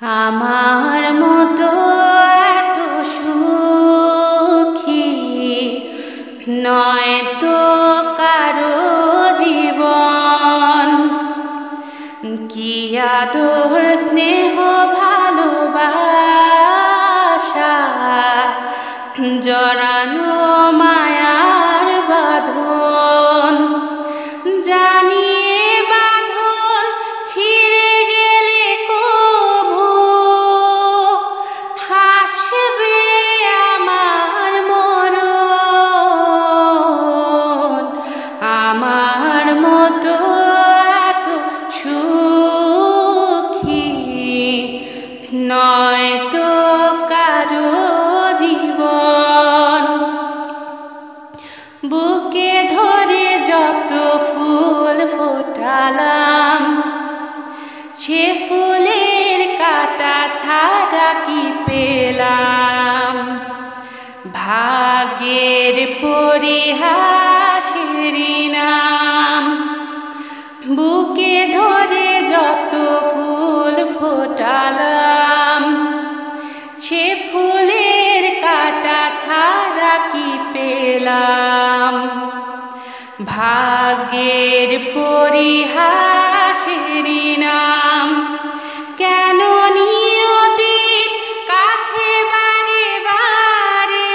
আমার মতো এত সুখী নয় তো কারো জীবন। কি আদর স্নেহ ভালোবাসা জড়ানো মায়ার বাঁধন। জানি এ বাঁধন ছিঁড়ে গেলে কভু হাসবে আমার মরণ। আমার মতো এত সুখী নয় তো কারো জীবন। বুকে ধরে যত ফুল ফোটালাম সে ফুলের কাঁটা ছাড়া কি পেলাম। ভাগ্যের পরিহাসের নাম। বুকে ধরে যত ফুল ফোটালাম সে ফুলের কাঁটা ছাড়া কি পেলাম। ভাগ্যের পরিহাসের নাম। কেন নিয়তির কাছে বারে বারে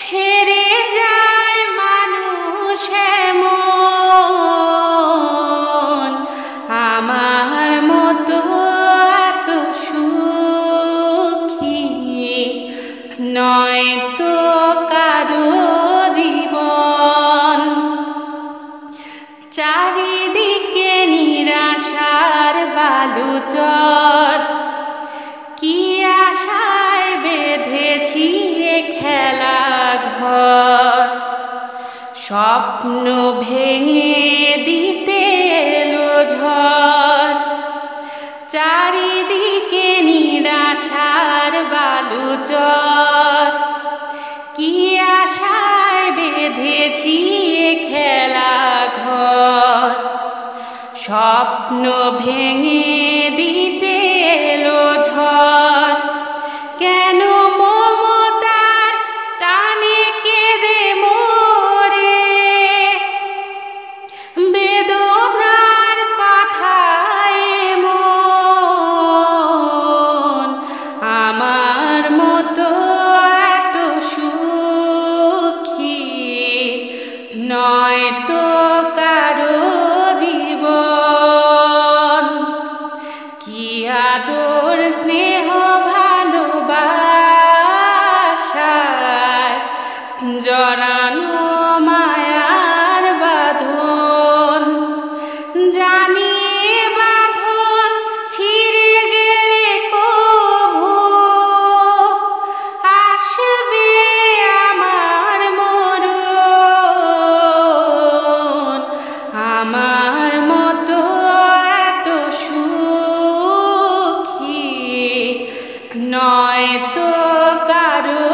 হেরে যায় মানুষ এমন। আমার মতো এত সুখী নয় তো কারো জীবন। চারিদিকে নিরাশার বালুচর। কি আশায় বেঁধেছি এ খেলা ঘর। স্বপ্ন ভেঙে দিতে এলো ঝড়। চারিদিকে নিরাশার বালুচর। কি আশায় বেঁধেছি এ খেলা ঘর। স্বপ্ন ভেঙে দিতে এলো ঝড়। কেন মমতার টানে কেঁদে মরে বেদনার কথায় মন। আমার মতো এত সুখী নয় তো কারো জীবন। কি আদর স্নেহ ভালোবাসায় জড়ানো মায়ার বাঁধন। জানি এ বাঁধন ছিঁড়ে গেলে কভু আসবে আমার মরণ। আমার মতো এত সুখী নয় তো কারো